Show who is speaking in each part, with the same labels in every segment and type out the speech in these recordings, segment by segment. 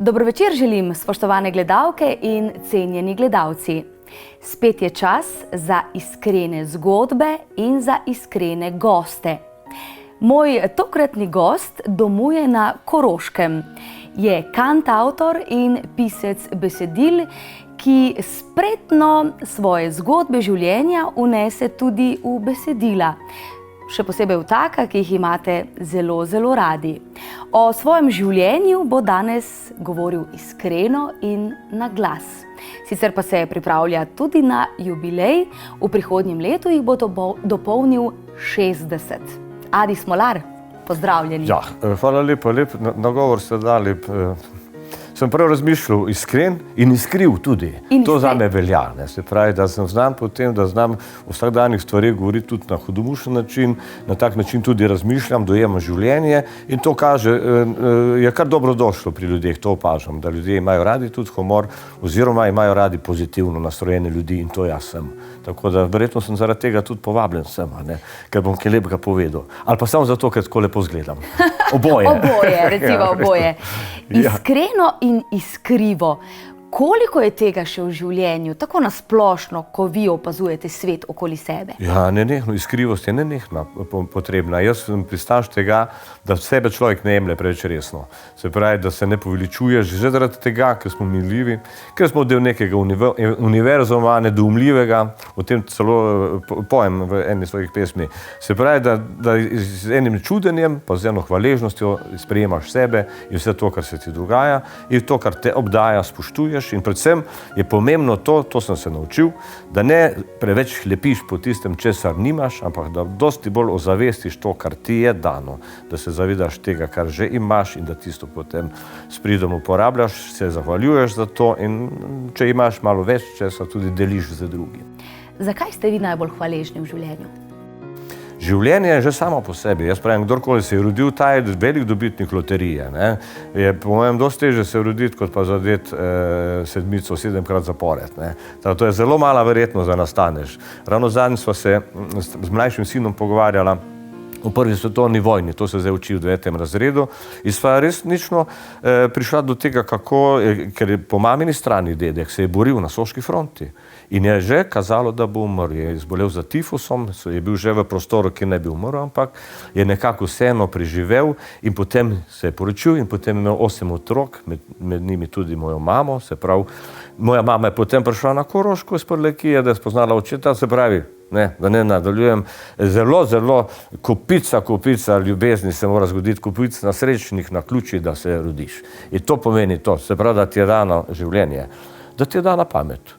Speaker 1: Dober večer želim, spoštovane gledalke in cenjeni gledalci. Spet je čas za iskrene zgodbe in za iskrene goste. Moj tokratni gost domuje na Koroškem. Je kantavtor in pisec besedil, ki spretno svoje zgodbe življenja unese tudi v besedila. Še posebej v taka, ki jih imate zelo, zelo radi. O svojem življenju bo danes govoril iskreno in na glas. Sicer pa se pripravlja tudi na jubilej, v prihodnjem letu jih bo dopolnil 60. Adi Smolar, pozdravljeni.
Speaker 2: Ja, hvala lepa, lep nagovor ste dali. Sem prav razmišljal iskren in iskriv tudi. To zame velja. Se pravi, da sem znan po tem, da znam o vsakdanjih stvareh govoriti tudi na hudomušen način, na tak način tudi razmišljam, dojemam življenje in to kaže, je kar dobro došlo pri ljudeh, to opažam, da ljudje imajo radi tudi humor oziroma imajo radi pozitivno nastrojene ljudi in to jaz sem. Tako da verjetno sem zaradi tega tudi povabljen sem, ker bom kaj lepega povedal. Ali pa samo zato, ker tako lepo zgledam. Oboje.
Speaker 1: Oboje, recimo oboje. Iskreno in iskrivo. Koliko je tega še v življenju, tako nasplošno, ko vi opazujete svet okoli sebe?
Speaker 2: Ja, nenehno, iskrivost je nenehna potrebna. Jaz sem pristaš tega, da sebe človek ne jemlje preveč resno. Se pravi, da se ne poveličuješ že zaradi tega, ker smo minljivi, ker smo del nekega univerzuma, nedoumljivega, o tem celo pojem v eni svojih pesmi. Se pravi, da z enim čudenjem, pa z eno hvaležnostjo sprejemaš sebe in vse to, kar se ti dogaja in to, kar te obdaja, spoštuješ. In predvsem je pomembno to sem se naučil, da ne preveč lepiš po tistem, česar nimaš, ampak da dosti bolj ozavestiš to, kar ti je dano, da se zavedaš tega, kar že imaš in da tisto potem s pridom uporabljaš, se zahvaljuješ za to in če imaš malo več česa, tudi deliš z drugim.
Speaker 1: Zakaj ste vi najbolj hvaležni v življenju?
Speaker 2: Življenje je že samo po sebi. Jaz pravim, kdorkoli se je rodil, ta je velik dobitnik loterije. Je po mojem dosti težje se roditi, kot pa zadeti sedmico 7-krat zapored. To je zelo mala verjetnost, da nastaneš. Ravno zadnjič sva se z mlajšim sinom pogovarjala v prvi svetovni vojni, to se zdaj uči v 9. razredu, in sva resnično prišla do tega, ker je po mamini strani dedek se je boril na soški fronti in je že kazalo, da bo umrl. Je zbolel za tifusom, je bil že v prostoru, ki ne bi umrl, ampak je nekako vseeno preživel in potem se je poročil in potem imel 8 otrok, med njimi tudi mojo mamo, se pravi, moja mama je potem prišla na Koroško iz Prlekije, da je spoznala očeta, se pravi, da ne nadaljujem, zelo kopica ljubezni se mora zgoditi, kopica srečnih naključij, da se rodiš. In to pomeni to, se pravi, da ti je dano življenje, da ti je dana pamet.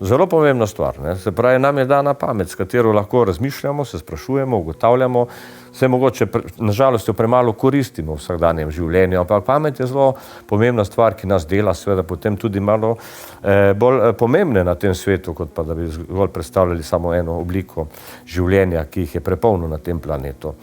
Speaker 2: Zelo pomembna stvar, se pravi, nam je dana pamet, s katero lahko razmišljamo, se sprašujemo, ugotavljamo, vse mogoče, nažalost, jo premalo koristimo v vsakdanjem življenju, ampak pamet je zelo pomembna stvar, ki nas dela seveda potem tudi malo bolj pomembne na tem svetu, kot pa da bi zgolj predstavljali samo eno obliko življenja, ki jih je prepolno na tem planetu.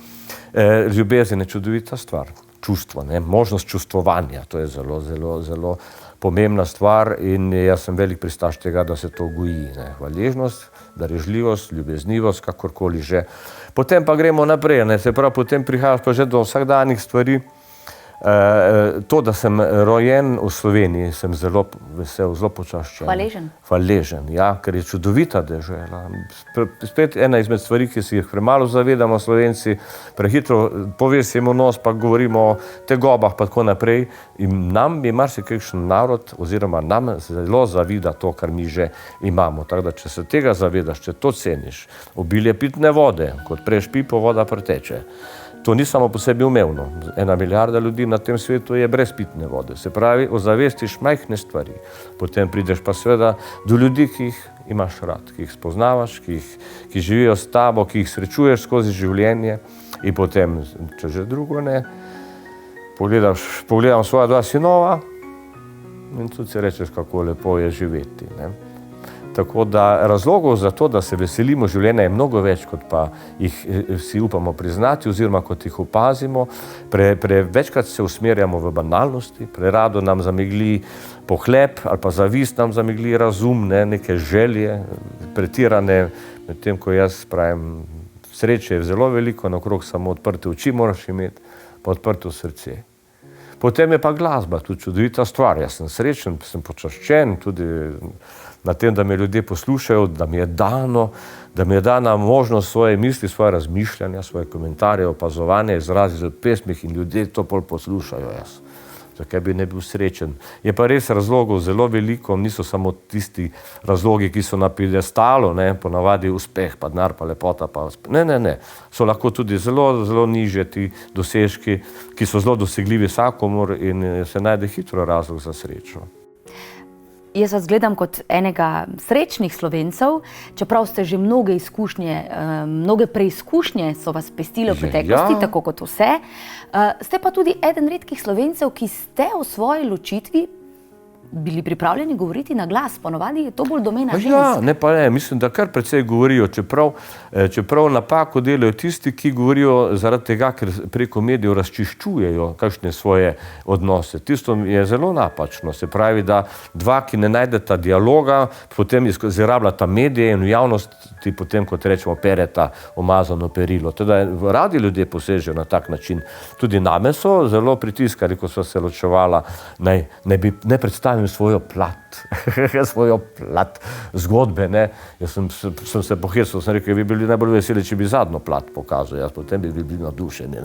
Speaker 2: Ljubezen je čudovita stvar, čustvo, možnost čustvovanja, to je zelo pomembna stvar in jaz sem velik pristaš tega, da se to goji. Hvaležnost, darežljivost, ljubeznivost, kakorkoli že. Potem pa gremo naprej, se pravi, potem prihajaš pa že do vsakdanjih stvari. To, da sem rojen v Sloveniji, sem zelo vesel, zelo počaščen.
Speaker 1: Hvaležen?
Speaker 2: Hvaležen, ja, ker je čudovita dežela. Spet ena izmed stvari, ki si jih premalo zavedamo Slovenci, prehitro povesimo nos, pa govorimo o tegobah, pa tako naprej. In nam je marsikakšen narod, oziroma nam zelo zavida to, kar mi že imamo. Tako da, če se tega zavedaš, če to ceniš, obilje pitne vode, kot prejš pipo, voda preteče. To ni samo po sebi umevno. 1 milijarda ljudi na tem svetu je brez pitne vode. Se pravi, ozavestiš majhne stvari. Potem prideš pa seveda do ljudi, ki jih imaš rad, ki jih spoznavaš, ki živijo s tabo, ki jih srečuješ skozi življenje in potem, če že drugo ne, pogledam svoja 2 sinova in tudi si rečeš, kako lepo je živeti. Tako da razlogov za to, da se veselimo življenja, je mnogo več, kot pa jih si upamo priznati oziroma kot jih opazimo. Večkrat se usmerjamo v banalnosti, prerado nam zamegli pohlep ali pa zavist nam zamegli razum, neke želje, pretirane, medtem ko jaz pravim, sreče je zelo veliko, naokrog samo odprte oči moraš imeti, pa odprto srce. Potem je pa glasba, tudi čudovita stvar. Jaz sem srečen, sem počaščen tudi na tem, da me ljudje poslušajo, da mi je dana možnost svoje misli, svoje razmišljanja, svoje komentarje, opazovanje, izraziti v pesmih in ljudje to pol poslušajo jaz. Zakaj bi ne bil srečen? Je pa res razlogov zelo veliko, niso samo tisti razlogi, ki so na piedestalu, ponavadi uspeh, pa denar, pa lepota, pa uspeh. Ne. So lahko tudi zelo, zelo nižje ti dosežki, ki so zelo dosegljivi vsakomur in se najde hitro razlog za srečo.
Speaker 1: Jaz vas gledam kot enega srečnih Slovencev, čeprav ste že mnoge preizkušnje so vas pestile v preteklosti, tako kot vse. Ste pa tudi eden redkih Slovencev, ki ste o svoji ločitvi bili pripravljeni govoriti na glas. Ponovadi je to bolj domena žensk.
Speaker 2: Ja, ne pa ne. Mislim, da kar precej govorijo, čeprav napako delajo tisti, ki govorijo zaradi tega, ker preko medijev razčiščujejo kakšne svoje odnose. Tisto je zelo napačno. Se pravi, da dva, ki ne najdeta dialoga, potem izrabljata medije in v javnosti potem, kot rečemo, pereta umazano perilo. Teda radi ljudje posežejo na tak način. Tudi name so zelo pritiskali, ko sva se ločevala, ne predstavim svojo plat zgodbe. Jaz sem se pohecal, sem rekel, bi bili najbolj veseli, če bi zadnjo plat pokazal, jaz potem bi bili navdušeni.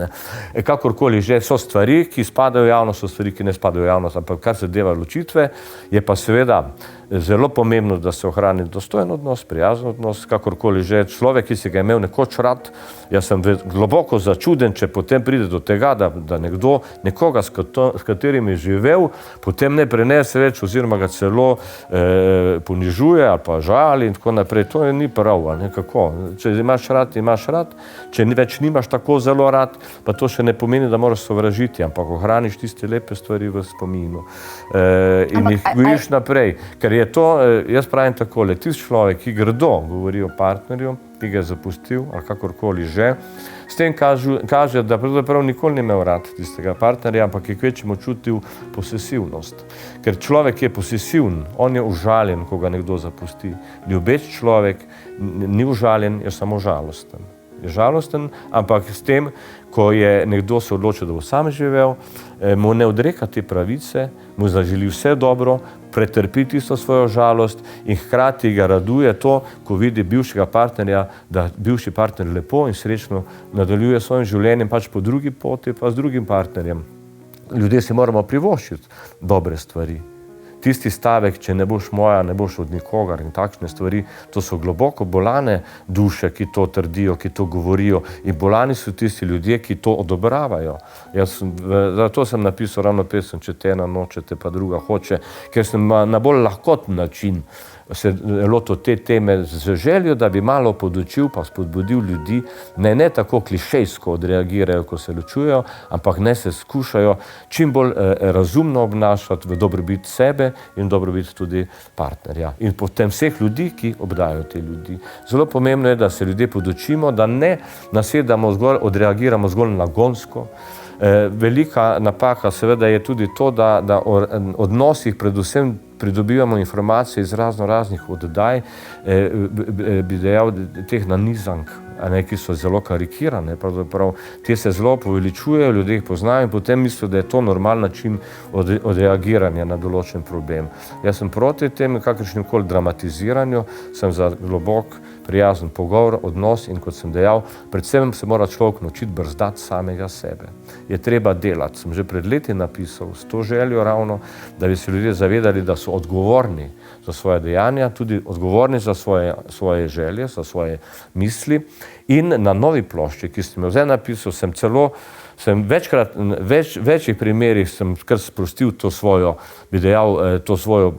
Speaker 2: Kakorkoli že, so stvari, ki spadajo v javnost, so stvari, ki ne spadajo v javnost, ampak kar se deva ločitve, je pa seveda zelo pomembno, da se ohrani dostojen odnos, prijazen odnos, kakorkoli že. Človek, ki si ga imel nekoč rad, jaz sem globoko začuden, če potem pride do tega, da nekoga, s katerim je živel, potem ne prenese več oziroma ga celo ponižuje ali pa žali in tako naprej. To ni prav, nekako. Če imaš rad, če več nimaš tako zelo rad, pa to še ne pomeni, da moraš sovražiti, ampak ohraniš tiste lepe stvari v spominu in jih gojiš naprej. Ker je to, jaz pravim takole, tisti človek, ki grdo govori o partnerju, ki ga je zapustil ali kakorkoli že, s tem kaže, da pravzaprav nikoli ni imel rad tistega partnerja, ampak je kvečjemu čutil posesivnost. Ker človek je posesivn, on je užaljen, ko ga nekdo zapusti. Ljubeč človek ni užaljen, je samo žalosten. Je žalosten, ampak s tem, ko je nekdo se odločil, da bo sam živel, mu ne odreka te pravice, mu zaželi vse dobro, pretrpi tisto svojo žalost in hkrati ga raduje to, ko vidi bivšega partnerja, da bivši partner lepo in srečno nadaljuje svojim življenjem, pač po drugi poti, pa z drugim partnerjem. Ljudje si moramo privoščiti dobre stvari. Tisti stavek, če ne boš moja, ne boš od nikogar in takšne stvari, to so globoko bolane duše, ki to trdijo, ki to govorijo in bolani so tisti ljudje, ki to odobravajo. Zato sem napisal ravno pesem, če te ena noče, te pa druga hoče, ker sem na bolj lahkoten način se lotil te teme z željo, da bi malo podučil pa spodbudil ljudi, ne tako klišejsko odreagirajo, ko se ločujejo, ampak ne se skušajo čim bolj razumno obnašati v dobrobit sebe in dobrobit tudi partnerja. In potem vseh ljudi, ki obdajajo te ljudi. Zelo pomembno je, da se ljudje podučimo, da ne nasedamo zgolj, odreagiramo zgolj nagonsko. Velika napaka seveda je tudi to, da o odnosih predvsem pridobivamo informacije iz raznih oddaj, bi dejal, teh nanizank, ki so zelo karikirane, pravzaprav te se zelo poveličujejo, ljudje jih poznajo in potem mislijo, da je to normalen način odreagiranja na določen problem. Jaz sem proti tem kakršnemkoli dramatiziranju, sem za globok, prijazen pogovor, odnos in kot sem dejal, predvsem se mora človek naučiti brzdati samega sebe. Je treba delati. Sem že pred leti napisal s to željo ravno, da bi se ljudje zavedali, da so odgovorni za svoje dejanja, tudi odgovorni za svoje želje, za svoje misli. In na novi plošči, ki sem jo zdaj napisal, sem večkrat, večjih primerih sem kar sprostil to svojo, bi dejal, to svojo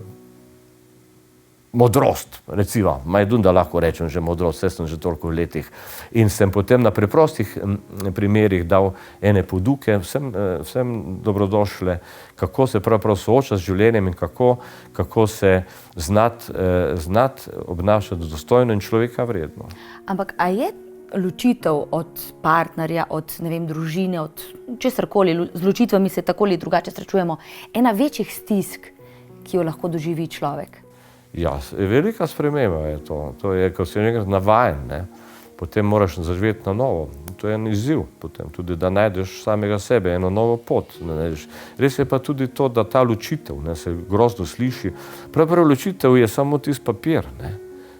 Speaker 2: modrost, recimo, majdun, da lahko rečem že modrost, saj sem že toliko v letih. In sem potem na preprostih primerih dal ene poduke, vsem dobrodošle, kako se pravzaprav soočati z življenjem in kako se znati obnašati dostojno in človeka vredno.
Speaker 1: Ampak a je ločitev od partnerja, od, ne vem, družine, od česarkoli, z ločitvami se tako ali drugače srečujemo, ena večjih stisk, ki jo lahko doživi človek?
Speaker 2: Ja, velika sprememba je to. To je, ko si enkrat navajen, potem moraš zaživeti na novo. To je en izziv potem, tudi da najdeš samega sebe, eno novo pot. Res je pa tudi to, da ta ločitev, se grozno sliši, pravzaprav ločitev je samo tisti papir,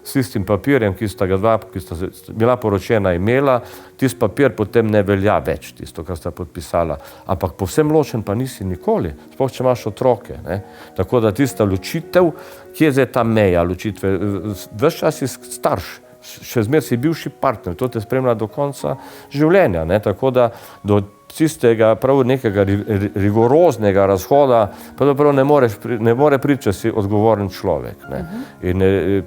Speaker 2: s tistim papirjem, ki sta ga dva, ki sta bila poročena imela, tisti papir potem ne velja več, tisto, kar sta podpisala. Ampak povsem ločen pa nisi nikoli, sploh če imaš otroke. Tako da tista ločitev, kje je zdaj ta meja ločitve, ves čas si starš, še zmer si bivši partner, to te spremlja do konca življenja. Tako da do tistega prav nekega rigoroznega razhoda pravzaprav ne more priti, če si odgovoren človek. In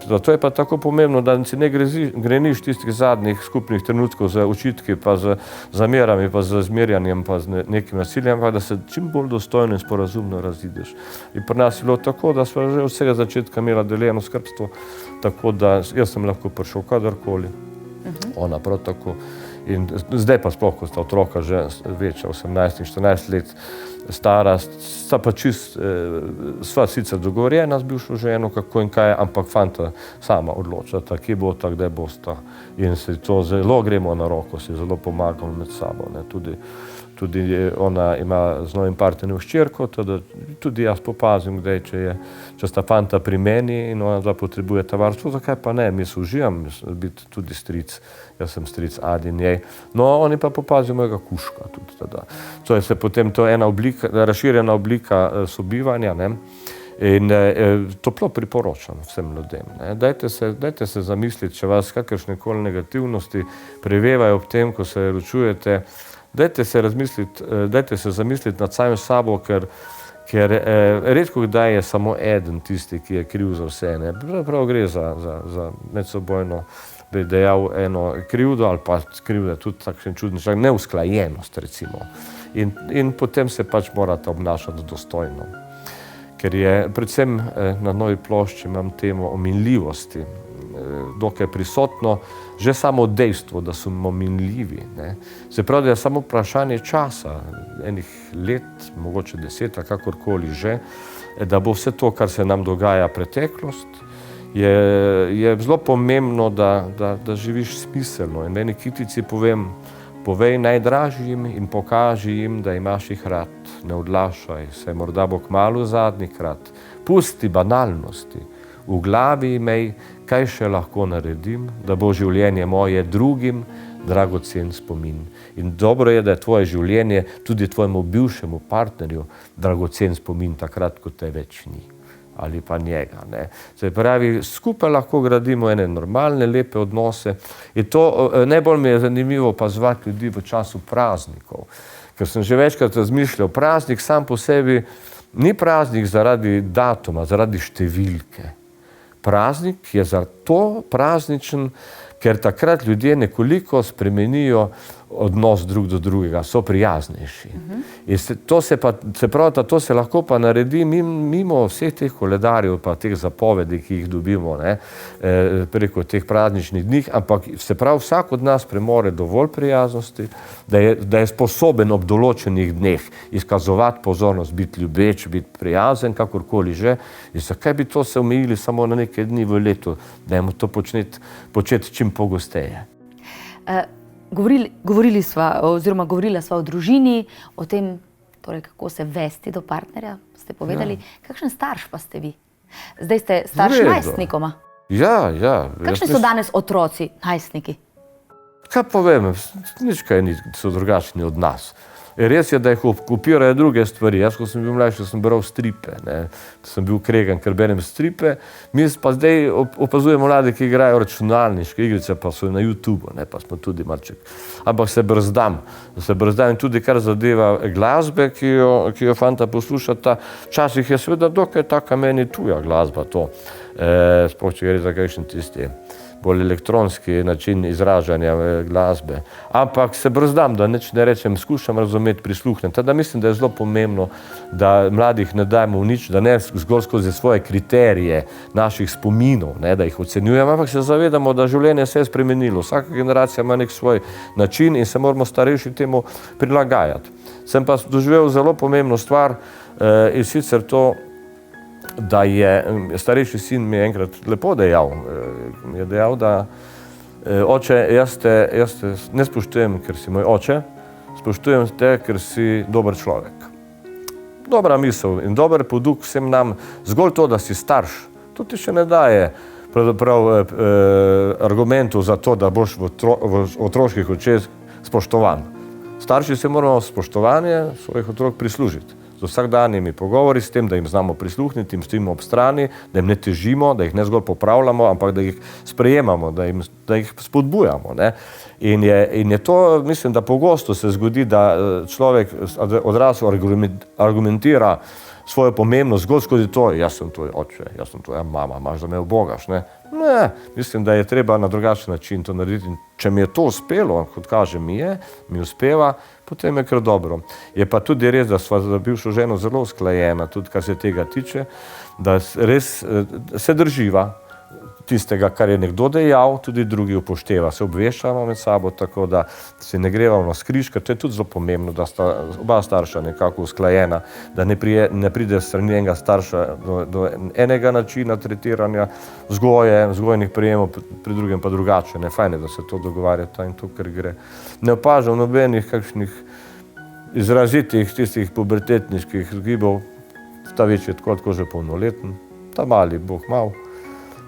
Speaker 2: zato je pa tako pomembno, da si ne greniš tistih zadnjih skupnih trenutkov z očitki, pa z zamerami, pa z zmerjanjem, pa z nekim nasiljem, pa da se čim bolj dostojno in sporazumno razideš. In pri nas je bilo tako, da smo že od vsega začetka imela deljeno skrbstvo, tako da jaz sem lahko prišel kadarkoli, ona prav tako. In zdaj pa sploh, ko sta otroka že večja, 18 in 14 let stara, sta pa sva sicer dogovorjena z bivšo ženo, kako in kaj, ampak fanta sama odločata, kje bosta, kdaj bosta. In se to zelo gremo na roko, si zelo pomagamo med sabo. Tudi ona ima z novim partnerjem hčerko, tudi jaz popazim, kdaj, če sta fanta pri meni in ona dva potrebujeta varstvo, zakaj pa ne, mi se uživam biti tudi stric, jaz sem stric Adi njej. No, oni pa popazijo mojega kužka tudi tada. To je potem to ena oblika, razširjena oblika sobivanja, in toplo priporočam vsem ljudem. Dajte se zamisliti, če vas kakršnekoli negativnosti prevevajo ob tem, ko se ločujete. Dajte se zamisliti nad samim sabo, ker redko kdaj je samo eden tisti, ki je kriv za vse. Prav gre za medsebojno, bi dejal, eno krivdo ali pa krivda tudi takšen čudni, neusklajenost recimo. In potem se pač morate obnašati dostojno. Ker je predvsem na Novi plošči imam temo o minljivosti, dokaj prisotno, že samo dejstvo, da smo minljivi. Se pravi, da je samo vprašanje časa, enih let, mogoče 10, kakorkoli že, da bo vse to, kar se nam dogaja preteklost, je zelo pomembno, da živiš smiselno. In meni kitici povej najdražjim in pokaži jim, da imaš jih rad. Ne odlašaj se, morda bo kmalu zadnjikrat. Pusti banalnosti, v glavi imej, kaj še lahko naredim, da bo življenje moje drugim dragocen spomin. In dobro je, da je tvoje življenje tudi tvojemu bivšemu partnerju dragocen spomin, takrat, ko te več ni. Ali pa njega. Se pravi, skupaj lahko gradimo ene normalne, lepe odnose. In to najbolj mi je zanimivo opazovati ljudi v času praznikov. Ker sem že večkrat razmišljal, praznik sam po sebi ni praznik zaradi datuma, zaradi številke. Praznik je zato prazničen, ker takrat ljudje nekoliko spremenijo odnos drug do drugega, so prijaznejši. In to se lahko pa naredi mimo vseh teh koledarjev, pa teh zapovedi, ki jih dobimo preko teh prazničnih dni, ampak se pravi, vsak od nas premore dovolj prijaznosti, da je sposoben ob določenih dneh izkazovati pozornost, biti ljubeč, biti prijazen, kakorkoli že. In zakaj bi to se omejili samo na nekaj dni v letu, dajmo to početi čim pogosteje.
Speaker 1: Govorila sva o družini, o tem, torej, kako se vesti do partnerja, ste povedali. Kakšen starš pa ste vi? Zdaj ste starš najstnikoma.
Speaker 2: Ja.
Speaker 1: Kakšni so danes otroci, najstniki?
Speaker 2: Kaj povem, nič kaj so drugačni od nas. Res je, da jih kopirajo druge stvari. Jaz, ko sem bil mlajši, sem bral stripe. Sem bil kregan, ker berem stripe. Mi pa zdaj opazujemo mlade, ki igrajo računalniške igrice, pa so na YouTubeu, pa smo tudi malček. Ampak se brzdam. In tudi kar zadeva glasbe, ki jo fanta poslušata. Včasih je seveda dokaj taka meni tuja glasba to. Sploh, če gre za kakšen tisti bolj elektronski način izražanja glasbe. Ampak se brzdam, da nič ne rečem, skušam razumeti, prisluhnem. Teda mislim, da je zelo pomembno, da mladih ne dajmo v nič, da ne zgolj skozi svoje kriterije naših spominov, da jih ocenjujemo, ampak se zavedamo, da življenje se je spremenilo. Vsaka generacija ima nek svoj način in se moramo starejši temu prilagajati. Sem pa doživel zelo pomembno stvar in sicer to, da je starejši sin mi enkrat lepo dejal. Je dejal, Oče, jaz te ne spoštujem, ker si moj oče, spoštujem te, ker si dober človek. Dobra misel in dober poduk vsem nam, zgolj to, da si starš, to ti še ne daje pravzaprav argumentov za to, da boš v otroških očeh spoštovan. Starši se moramo spoštovanje svojih otrok prislužiti. Z vsakdanjimi pogovori, s tem, da jim znamo prisluhniti, jim stojimo ob strani, da jim ne težimo, da jih ne zgolj popravljamo, ampak da jih sprejemamo, da jih spodbujamo. Ne? In je to, mislim, da pogosto se zgodi, da človek odrasel argumentira svojo pomembnost zgolj skozi to, jaz sem tvoj oče, jaz sem tvoja mama, imaš, da me ubogaš. Ne, mislim, da je treba na drugačen način to narediti. In če mi je to uspelo, kot kaže mi uspeva, potem je kar dobro. Je pa tudi res, da sva za bivšo ženo zelo usklajena, tudi kar se tega tiče, da res se drživa tistega, kar je nekdo dejal, tudi drugi upošteva. Se obveščamo med sabo, tako da se ne grevamo na skriž, ker to je tudi zelo pomembno, da sta oba starša nekako usklajena, da ne pride strani enega starša do enega načina tretiranja vzgoje, vzgojnih prijemov, pri drugem pa drugače. Fajn je, da se to dogovarjata in to, ker gre. Ne opažam nobenih kakšnih izrazitih tistih pubertetniških gibov, ta večji je tako že polnoleten, ta mali bog mal.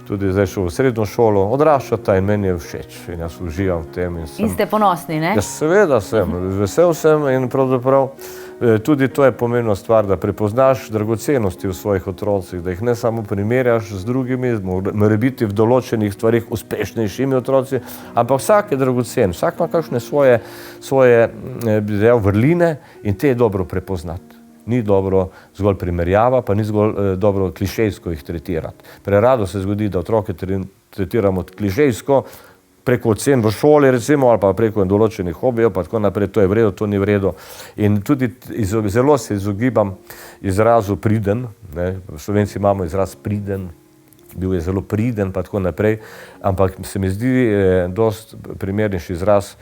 Speaker 2: Tudi zdaj šel v srednjo šolo, odraščata in meni je všeč in jaz uživam v tem.
Speaker 1: In ste ponosni, ne?
Speaker 2: Ja, seveda sem, vesel sem in pravzaprav tudi to je pomembna stvar, da prepoznaš dragocenosti v svojih otrocih, da jih ne samo primerjaš z drugimi, mora biti v določenih stvarih uspešnejšimi otroci, ampak vsak je dragocen, vsak ima kakšne svoje vrline in te je dobro prepoznati. Ni dobro zgolj primerjava, pa ni zgolj dobro klišejsko jih tretirati. Prerado se zgodi, da otroke tretiramo klišejsko, preko ocen v šoli recimo, ali pa preko določenih hobijev, pa tako naprej, to je v redu, to ni v redu. In tudi zelo se izogibam izrazu priden, ne? Slovenci imamo izraz priden, bil je zelo priden, pa tako naprej, ampak se mi zdi dosti primernejši izraz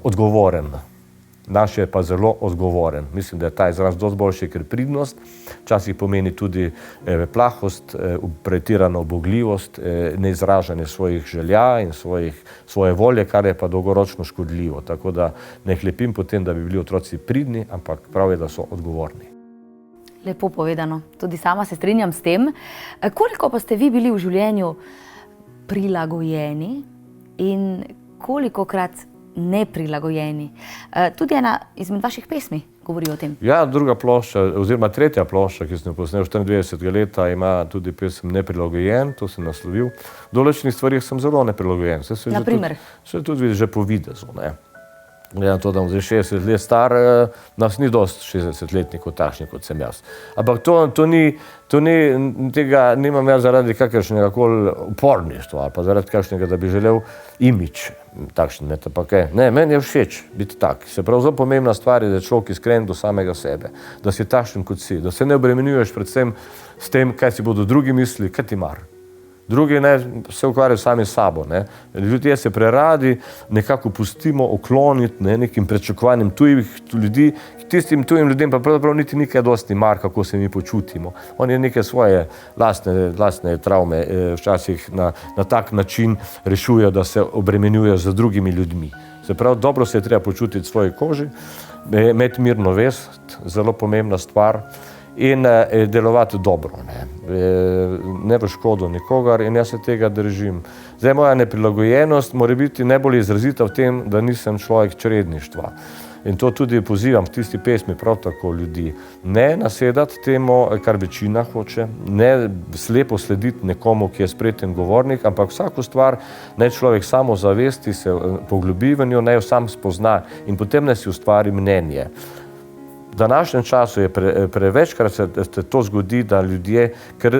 Speaker 2: odgovoren. Naš je pa zelo odgovoren. Mislim, da je ta izraz dosti boljši, ker pridnost včasih pomeni tudi plahost, pretirano ubogljivost, neizražanje svojih želja in svoje volje, kar je pa dolgoročno škodljivo. Tako da ne hlepim potem, da bi bili otroci pridni, ampak prav je, da so odgovorni.
Speaker 1: Lepo povedano. Tudi sama se strinjam s tem. Koliko pa ste vi bili v življenju prilagojeni in kolikokrat neprilagojeni? Tudi ena izmed vaših pesmi govori o tem.
Speaker 2: Ja, druga plošča, oziroma tretja plošča, ki sem jo posnel 24 leta, ima tudi pesem Neprilagojen, to sem naslovil. V določenih stvarih sem zelo neprilagojen.
Speaker 1: Na primer?
Speaker 2: Se tudi vidi že po videzu, ne. Ja, to, da bom zdaj 60 let star, nas ni dosti 60-letnikov takšnih, kot sem jaz. Ampak to ni, tega nimam jaz zaradi kakršnega koli uporništva ali pa zaradi kakšnega, da bi želel imidž takšen, ne, meni je všeč biti tak. Se prav zelo pomembna stvar je, da je človek iskren do samega sebe, da si takšen, kot si, da se ne obremenjuješ predvsem s tem, kaj si bodo drugi mislili, kaj ti mar. Drugi se ukvarjajo sami s sabo. Ne. Ljudje se preradi nekako pustimo okloniti nekim pričakovanjem tujih ljudi, tistim tujim ljudem pa pravzaprav niti nekaj dosti mar, kako se mi počutimo. Oni neke svoje lastne travme včasih na tak način rešujejo, da se obremenjujejo z drugimi ljudmi. Se pravi, dobro se je treba počutiti v svoji koži, imeti mirno vest, zelo pomembna stvar, in delovati dobro, ne v škodo nikogar in jaz se tega držim. Zdaj, moja neprilagojenost mora biti najbolj izrazita v tem, da nisem človek čredništva. In to tudi pozivam v tisti pesmi prav tako ljudi. Ne nasedati temu, kar večina hoče, ne slepo slediti nekomu, ki je spreten govornik, ampak vsako stvar naj človek samo zavesti, se poglobi v njo, naj jo sam spozna in potem naj si ustvari mnenje. V današnjem času je prevečkrat se to zgodi, da ljudje kar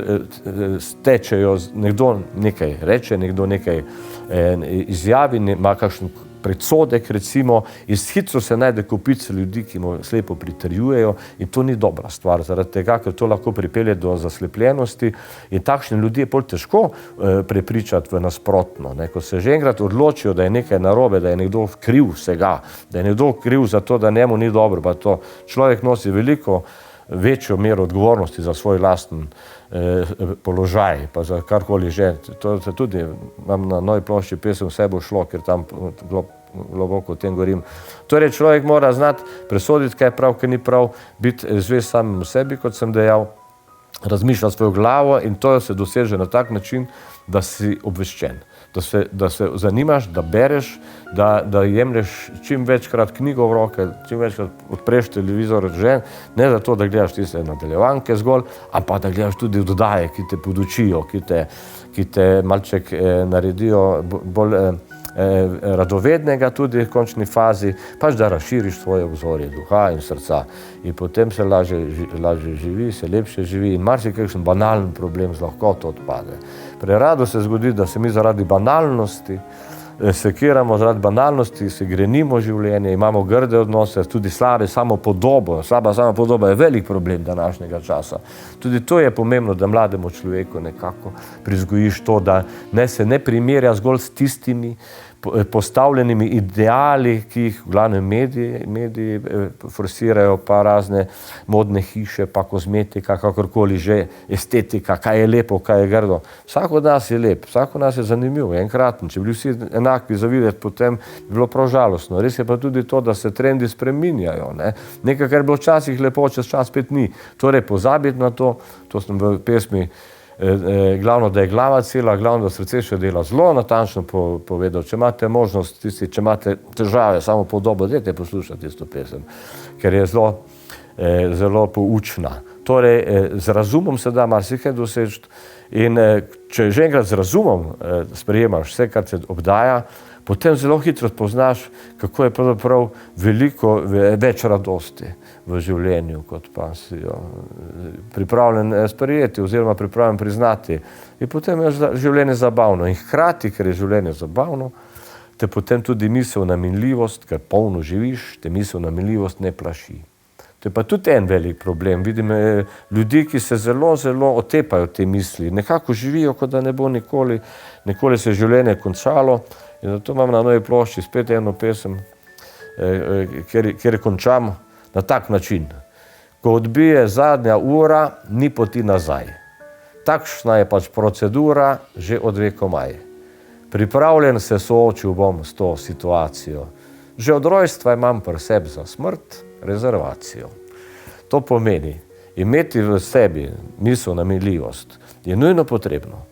Speaker 2: stečejo, nekdo nekaj reče, nekdo nekaj izjavi, ima kakšen predsodek recimo, in hitro se najde kopica ljudi, ki mu slepo pritrjujejo in to ni dobra stvar, zaradi tega, ker to lahko pripelje do zaslepljenosti in takšne ljudi je bolj težko prepričati v nasprotno. Ko se že enkrat odločijo, da je nekaj narobe, da je nekdo kriv vsega, da je nekdo kriv za to, da njemu ni dobro, pa to človek nosi veliko večjo mero odgovornosti za svoj lasten položaj, pa za karkoli že. To se tudi imam na novi plošči pesem Vse bo šlo, ker tam globoko o tem govorim. Torej, človek mora znati presoditi, kaj je prav, kaj ni prav, biti zvest samemu sebi, kot sem dejal, razmišljati svojo glavo in to se doseže na tak način, da si obveščen, da se zanimaš, da bereš, da jemlješ čim večkrat knjigo v roke, čim večkrat odpreš televizor, ne zato, da gledaš tiste nadaljevanke zgolj, ampak da gledaš tudi oddaje, ki te podučijo, ki te malček naredijo bolj radovednega tudi v končni fazi, pač da razširiš svoje obzorje duha in srca. In potem se lažje živi, se lepše živi in marsikakšen banalen problem z lahkoto odpade. Prerado se zgodi, da se mi zaradi banalnosti sekiramo, zaradi banalnosti se grenimo življenje, imamo grde odnose, tudi slaba samopodoba je velik problem današnjega časa. Tudi to je pomembno, da mlademu človeku nekako prizgojiš to, da se ne primerja zgolj s tistimi postavljenimi ideali, ki jih v glavnem mediji forsirajo, pa razne modne hiše, pa kozmetika, kakorkoli že, estetika, kaj je lepo, kaj je grdo. Vsak od nas je lep, vsak od nas je zanimiv, enkraten. Če bi bili vsi enaki za videti, potem bi bilo prav žalostno. Res je pa tudi to, da se trendi spreminjajo. Nekaj, kar je bilo včasih lepo, čez čas spet ni. Torej, pozabiti na to, to sem v pesmi glavno, da je glava cela, glavno, da srce še dela, zelo natančno povedal. Če imate možnost, če imate težave, samo podobo, dajte poslušati tisto pesem, ker je zelo poučna. Torej, z razumom se da marsikaj doseči in če že enkrat z razumom sprejemaš vse, kar te obdaja, potem zelo hitro spoznaš, kako je pravzaprav veliko več radosti v življenju, kot pa si jo pripravljen sprejeti oziroma pripravljen priznati. In potem je življenje zabavno. In hkrati, ker je življenje zabavno, te potem tudi misel na minljivost, ker polno živiš, te misel na minljivost ne plaši. To je pa tudi en velik problem. Vidim ljudi, ki se zelo otepajo te misli. Nekako živijo, kot da ne bo nikoli se življenje končalo. In zato imam na novi plošči spet eno pesem, kjer končam na tak način. Ko odbije zadnja ura, ni poti nazaj. Takšna je pač procedura že od vekomaj. Pripravljen se soočil bom s to situacijo. Že od rojstva imam pri sebi za smrt rezervacijo. To pomeni, imeti v sebi misel na minljivost je nujno potrebno.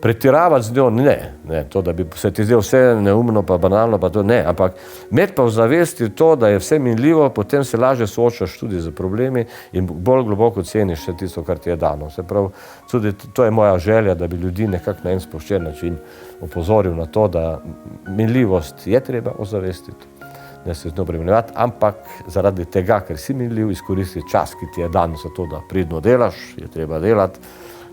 Speaker 2: Pretiravati z njo ne, to, da bi se ti zdelo vse neumno pa banalno, pa to ne, ampak imeti pa v zavesti to, da je vse minljivo, potem se lažje soočaš tudi z problemi in bolj globoko ceniš vse tisto, kar ti je dano. Se pravi, tudi to je moja želja, da bi ljudi nekako na en sproščen način opozoril na to, da minljivost je treba ozavestiti, ne se z njo obremenjevati, ampak zaradi tega, ker si minljiv, izkoristi čas, ki ti je dan za to, da pridno delaš, je treba delati,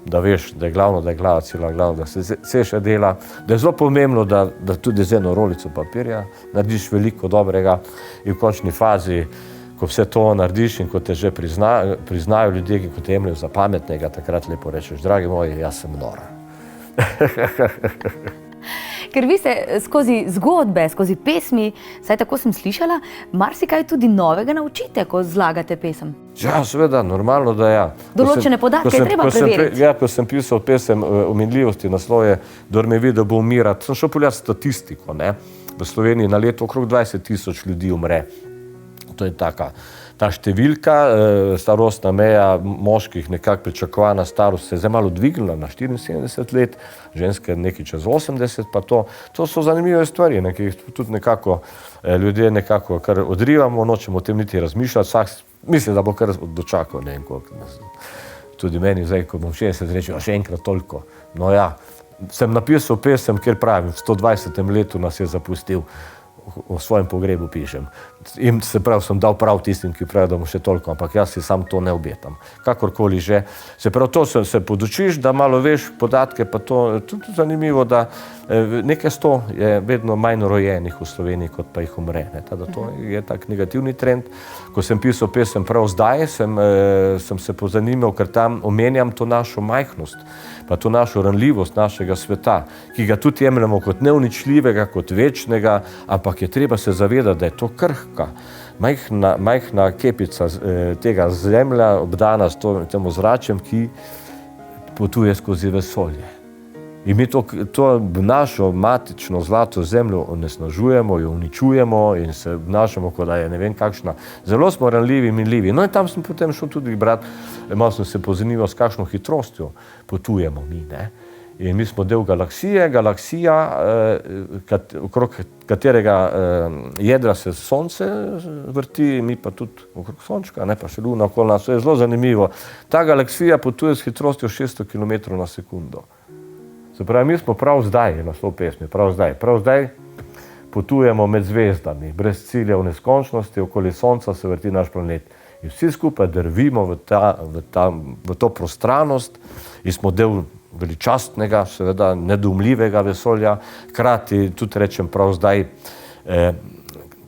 Speaker 2: da veš, da je glavno, da je glava cela, glavno, da se še dela, da je zelo pomembno, da tudi z eno rolico papirja narediš veliko dobrega in v končni fazi, ko vse to narediš in ko te že priznajo ljudje, ki te jemljajo za pametnega, takrat lepo rečeš, dragi moji, jaz sem nora.
Speaker 1: Ker vi se skozi zgodbe, skozi pesmi, saj tako sem slišala, marsikaj tudi novega naučite, ko zlagate pesem.
Speaker 2: Ja, seveda, normalno, da ja.
Speaker 1: Določene podatke je treba preveriti.
Speaker 2: Ja, ko sem pisal pesem o minljivosti, naslov je Kdor me vidi, bo umirati. Sem šel pogledati statistiko, ne. V Sloveniji na leto okrog 20,000 ljudi umre. To je ta številka, starostna meja moških, nekako pričakovana starost se je zdaj malo dvignila na 74 let, ženske nekaj čez 80, pa to so zanimive stvari, ki jih tudi nekako ljudje nekako kar odrivamo, nočemo o tem niti razmišljati, vsak misli, da bo kar dočakal, ne vem koliko. Tudi meni zdaj, ko bom 60, rečem, še enkrat toliko. No ja, sem napisal pesem, kjer pravim, v 120. letu nas je zapustil, o svojem pogrebu pišem. In se pravi, sem dal prav tistim, ki pravijo, da bom še toliko, ampak jaz si sam to ne objetam. Kakorkoli že. Se pravi, to se podučiš, da malo veš podatke, pa to je tudi zanimivo, da nekaj 100 je vedno manj rojenih v Sloveniji, kot pa jih umre. To je tak negativni trend. Ko sem pisal pesem prav zdaj, sem se pozanimal, ker tam omenjam to našo majhnost, pa to našo ranljivost našega sveta, ki ga tudi jemljamo kot neuničljivega, kot večnega, ampak je treba se zavedati, da je to krhka, majhna kepica tega zemlja, obdana s tem ozračjem, ki potuje skozi vesolje. In mi to našo matično zlato zemljo onesnažujemo, jo uničujemo in se obnašamo, kot da je ne vem kakšna. Zelo smo ranljivi, minljivi. No in tam sem potem šel tudi brati, malo sem se pozanimal, s kakšno hitrostjo potujemo mi, ne. In mi smo del galaksija, okrog katerega jedra se sonce vrti, mi pa tudi okrog sončka, ne, pa še luna okoli nas. To je zelo zanimivo. Ta galaksija potuje s hitrostjo 600 km na sekundo. Se pravi, mi smo prav zdaj, je naslov pesmi, prav zdaj potujemo med zvezdami, brez cilja v neskončnosti, okoli sonca se vrti naš planet. In vsi skupaj drvimo v to prostranost in smo del veličastnega, seveda nedoumljivega vesolja, hkrati tudi rečem prav zdaj,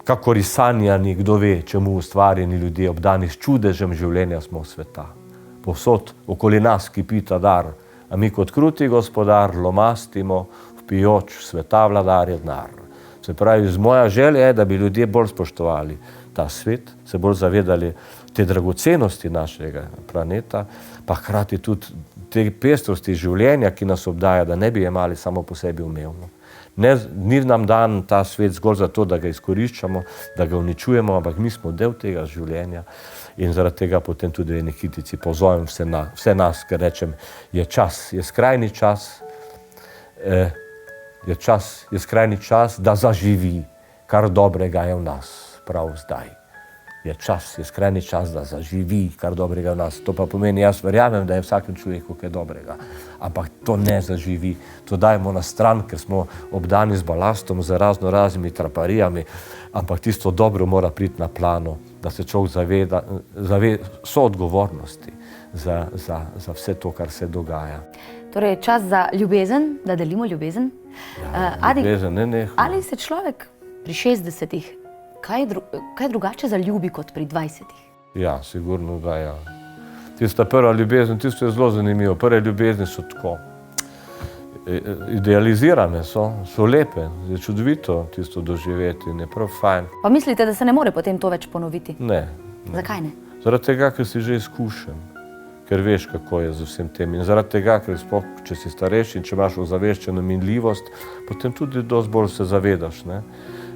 Speaker 2: kakor sanjani, kdo ve, čemu ustvarjeni ljudje, obdani s čudežem življenja smo sveta. Povsod okoli nas kipi ta dar, a mi kot kruti gospodar lomastimo, vpijoč sveta vladarje denar. Se pravi, moja želja je, da bi ljudje bolj spoštovali ta svet, se bolj zavedali te dragocenosti našega planeta, pa hkrati tudi te pestrosti življenja, ki nas obdaja, da ne bi jemali samo po sebi umevno. Ni nam dan ta svet zgolj zato, da ga izkoriščamo, da ga uničujemo, ampak mi smo del tega življenja in zaradi tega potem tudi v eni kitici pozovem vse nas, ker rečem, je skrajni čas, je skrajni čas, da zaživi, kar dobrega je v nas prav zdaj. Je skrajni čas, da zaživi, kar dobrega v nas. To pa pomeni, jaz verjamem, da je vsakem človeku kaj dobrega. Ampak to ne zaživi. To dajemo na stran, ker smo obdani z balastom, z raznimi traparijami. Ampak tisto dobro mora priti na plano, da se človek zave soodgovornosti za vse to, kar se dogaja.
Speaker 1: Torej, čas za ljubezen, da delimo ljubezen.
Speaker 2: Ljubezen, nenehno.
Speaker 1: Ali se človek pri 60-ih kaj drugače zaljubi kot pri 20-ih?
Speaker 2: Ja, sigurno da, ja. Tista prva ljubezen, tisto je zelo zanimivo. Prve ljubezni so tako idealizirane, so lepe, je čudovito tisto doživeti in je prav fajn.
Speaker 1: Pa mislite, da se ne more potem to več ponoviti?
Speaker 2: Ne.
Speaker 1: Zakaj ne?
Speaker 2: Zaradi tega, ker si že izkušen, ker veš, kako je z vsem tem. In zaradi tega, ker sploh, če si starejši in če imaš ozaveščeno minljivost, potem tudi dosti bolj se zavedaš, ne?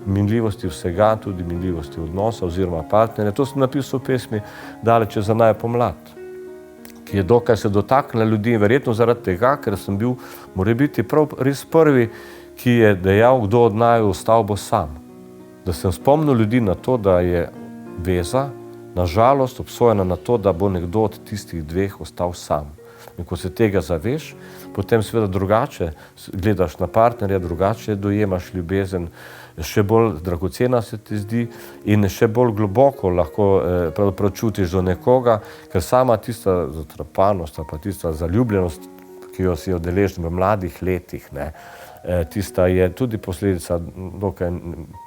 Speaker 2: Minljivosti vsega, tudi minljivosti odnosa oziroma partnerja. To sem napisal v pesmi Daleč je za naju pomlad, ki je dokaj se dotaknila ljudi, verjetno zaradi tega, ker sem bil morebiti prav res prvi, ki je dejal, kdo od naju ostal bo sam. Da sem spomnil ljudi na to, da je veza, na žalost, obsojena na to, da bo nekdo od tistih dveh ostal sam. In ko se tega zaveš, potem seveda drugače gledaš na partnerja, drugače dojemaš ljubezen, še bolj dragocena se ti zdi in še bolj globoko lahko pravzaprav čutiš do nekoga, ker sama tista zatrapanost, pa tista zaljubljenost, ki jo si deležen v mladih letih, ne, tista je tudi posledica dokaj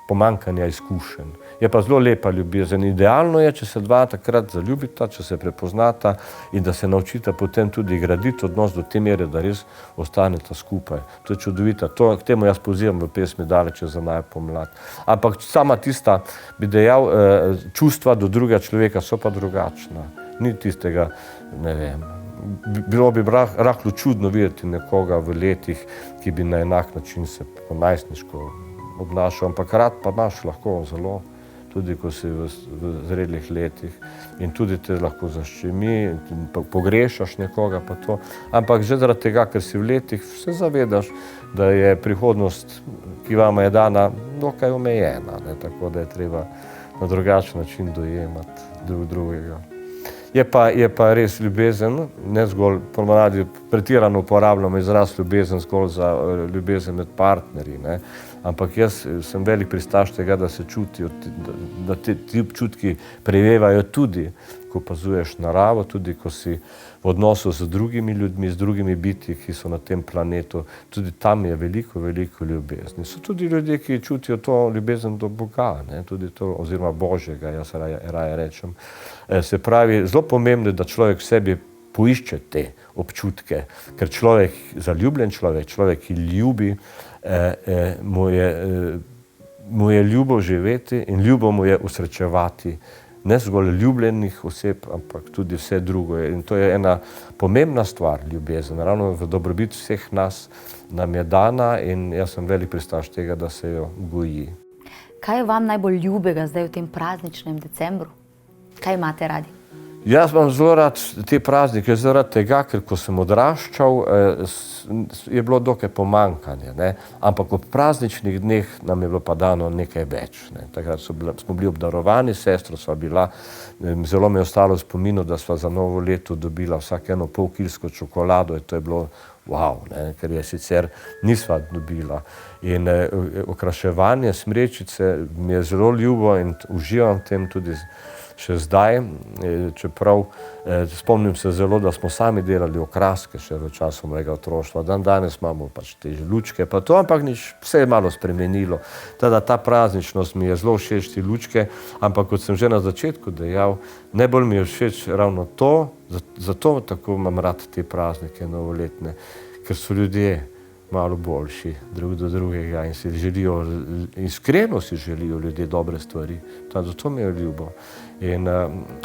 Speaker 2: pomanjkanja izkušenj. Je pa zelo lepa ljubezen. Idealno je, če se dva takrat zaljubita, če se prepoznata in da se naučita potem tudi graditi odnos do te mere, da res ostaneta skupaj. To je čudovito. K temu jaz pozivam v pesmi Daleč je za naju pomlad. Ampak sama tista, bi dejal, čustva do drugega človeka so pa drugačna. Ni tistega, ne vem, bilo bi rahlo čudno videti nekoga v letih, ki bi na enak način se po najstniško obnašal, ampak rad pa imaš lahko zelo, tudi ko si v zrelih letih in tudi te lahko zaščemi, pogrešaš nekoga pa to, ampak že zaradi tega, ker si v letih se zavedaš, da je prihodnost, ki vama je dana, dokaj omejena, ne, tako da je treba na drugačen način dojemati drugega. Je pa res ljubezen, ne zgolj, ponavadi pretirano uporabljamo izraz ljubezen zgolj za ljubezen med partnerji, ne? Ampak jaz sem velik pristaš tega, da se čutijo, da ti občutki prevevajo tudi, ko opazuješ naravo, tudi ko si v odnosu z drugimi ljudmi, z drugimi bitji, ki so na tem planetu, tudi tam je veliko ljubezni. So tudi ljudje, ki čutijo to ljubezen do Boga, ne? Tudi to, oziroma Božjega, jaz raje rečem. Se pravi, zelo pomembno je, da človek v sebi poišče te občutke, ker zaljubljen človek, ki ljubi, mu je ljubo živeti in ljubo mu je usrečevati ne zgolj ljubljenih oseb, ampak tudi vse drugo. In to je ena pomembna stvar, ljubezen. Ravno v dobrobit vseh nas nam je dana in jaz sem velik pristaš tega, da se jo goji.
Speaker 1: Kaj je vam najbolj ljubega zdaj v tem prazničnem decembru? Kaj imate radi?
Speaker 2: Jaz imam zelo rad te praznike, zaradi tega, ker ko sem odraščal, je bilo dokaj pomanjkanje, ne? Ampak ob prazničnih dneh nam je bilo pa dano nekaj več. Ne? Takrat smo bili obdarovani, sestro sva bila, zelo mi je ostalo v spominu, da sva za novo leto dobila vsak eno polkilsko čokolado in to je bilo wow, ne? Ker je sicer nisva dobila. In okraševanje smrečice mi je zelo ljubo in uživam v tem tudi še zdaj, čeprav spomnim se zelo, da smo sami delali okraske še v času mojega otroštva. Danes imamo pač te lučke, pa to, ampak vse je malo spremenilo. Teda ta prazničnost mi je zelo všeč te lučke, ampak kot sem že na začetku dejal, najbolj mi je všeč ravno to, zato tako imam rad te praznike novoletne, ker so ljudje malo boljši drug do drugega in si želijo, iskreno si želijo ljudje dobre stvari. Zato mi je ljubo. In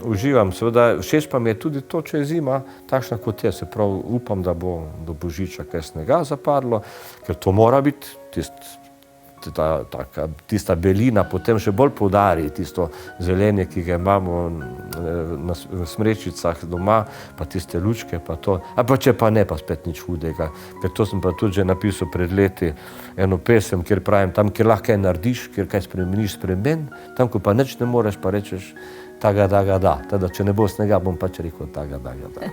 Speaker 2: uživam, seveda, všeč pa mi je tudi to, če je zima takšna kot je, se pravi, upam, da bo do Božiča kaj snega zapadlo, ker to mora biti tista belina, potem še bolj poudari tisto zelenje, ki ga imamo v smrečicah doma, pa tiste lučke, pa to. A pa če pa ne, pa spet nič hudega, ker to sem pa tudi že napisal pred leti eno pesem, kjer pravim, tam, kjer lahko kaj narediš, kjer kaj spremeniš, spremen, tam, ko pa nič ne moreš, pa rečeš taga, daga, da. Teda, če ne bo snega, bom pač rekel taga, daga, da.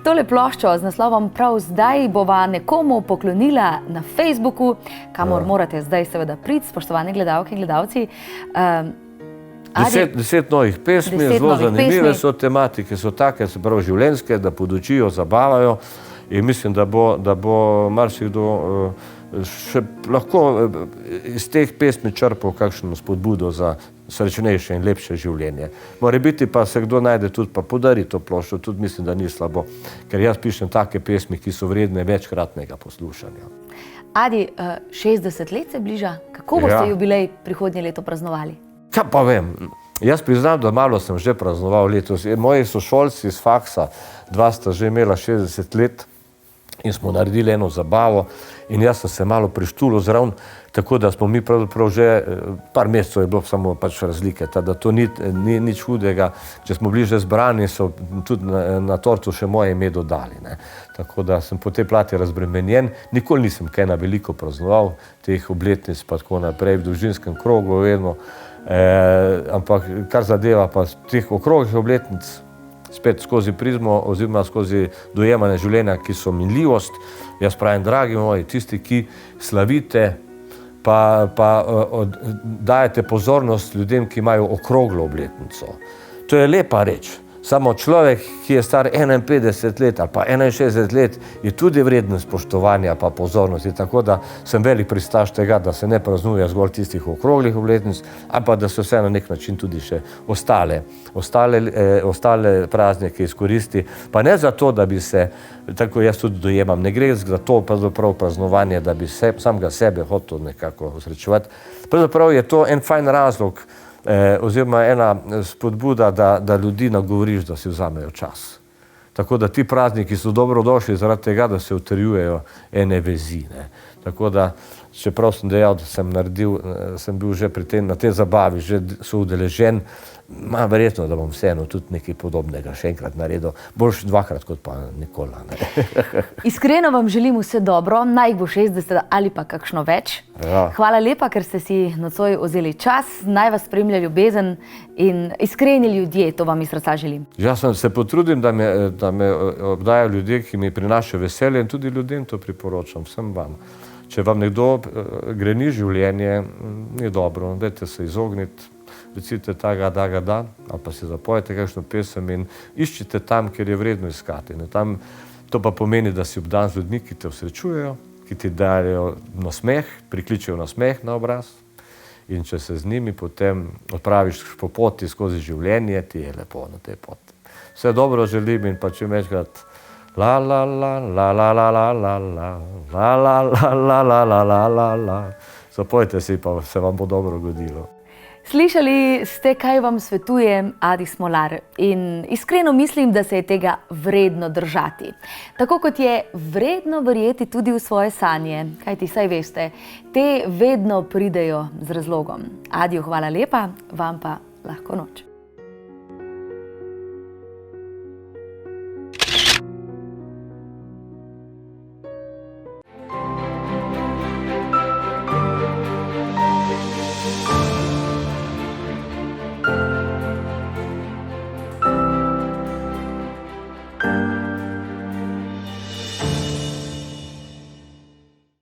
Speaker 1: Tole ploščo z naslovom Prav zdaj bova nekomu poklonila na Facebooku, kamor morate zdaj seveda priti, spoštovane gledalke in gledalci.
Speaker 2: 10 novih pesmi, zelo zanimive so tematike, so take, se pravi življenjske, da podučijo, zabavajo in mislim, da bo marsikdo še lahko iz teh pesmi črpal kakšno spodbudo za srečnejše in lepše življenje. Morebiti pa se kdo najde tudi pa podari to ploščo, tudi mislim, da ni slabo, ker jaz pišem take pesmi, ki so vredne večkratnega poslušanja.
Speaker 1: Adi, 60 let se bliža, kako boste jubilej prihodnje leto praznovali?
Speaker 2: Kaj pa vem, jaz priznam, da malo sem že praznoval letos. Moji sošolci iz faksa, dva sta že imela 60 let in smo naredili eno zabavo in jaz sem se malo prištulil zraven, tako da smo mi pravzaprav že par mesecev je bilo samo pač razlike, da to ni nič hudega. Če smo bili že zbrani, so tudi na tortu še moje ime dodali, ne. Tako da sem po tej plati razbremenjen. Nikoli nisem kaj na veliko praznoval, teh obletnic pa tako naprej, v družinskem krogu vedno, ampak kar zadeva pa teh okroglih obletnic, spet skozi prizmo oziroma skozi dojemanje življenja, ki so minljivost. Jaz pravim, dragi moji, tisti, ki slavite, pa dajete pozornost ljudem, ki imajo okroglo obletnico. To je lepa reč. Samo človek, ki je star 51 let ali pa 61 let, je tudi vreden spoštovanja pa pozornosti. Tako da sem velik pristaš tega, da se ne praznuje zgolj tistih okroglih obletnic, ampak da se vse na nek način tudi še ostale praznike izkoristi. Pa ne zato, da bi se, tako jaz tudi dojemam, ne gre za to pravzaprav praznovanje, da bi samega sebe hotel nekako osrečevati. Pravzaprav je to en fajn razlog, oziroma ena spodbuda, da ljudi nagovoriš, da si vzamejo čas. Tako da ti prazniki so dobrodošli zaradi tega, da se utrjujejo ene vezi, ne. Tako da, čeprav sem dejal, da sem bil že na tej zabavi, že soudeležen, verjetno, da bom vseeno tudi nekaj podobnega še enkrat naredil, boljše dvakrat kot pa nikoli, ne.
Speaker 1: Iskreno vam želim vse dobro, naj jih bo 60 ali pa kakšno več.
Speaker 2: Ja.
Speaker 1: Hvala lepa, ker ste si nocoj vzeli čas, naj vas spremlja ljubezen in iskreni ljudje, to vam iz srca želim.
Speaker 2: Jaz se potrudim, da me obdajajo ljudje, ki mi prinašajo veselje in tudi ljudem to priporočam, vsem vam. Če vam nekdo greni življenje, ni dobro, dajte se izogniti, recite taga, daga, da, ali pa si zapojete kakšno pesem in iščite tam, kjer je vredno iskati. To pa pomeni, da si obdan z ljudmi, ki te osrečujejo, ki ti dajo nasmeh, prikličejo nasmeh na obraz in če se z njimi potem odpraviš po poti skozi življenje, ti je lepo na tej poti. Vse dobro želim in pa čim večkrat la la la la la la la la la la la la la la la la la. zapojte si, pa se vam bo dobro godilo.
Speaker 1: Slišali ste, kaj vam svetuje Adi Smolar, in iskreno mislim, da se je tega vredno držati. Tako kot je vredno verjeti tudi v svoje sanje, kajti saj veste, te vedno pridejo z razlogom. Adijo, hvala lepa, vam pa lahko noč.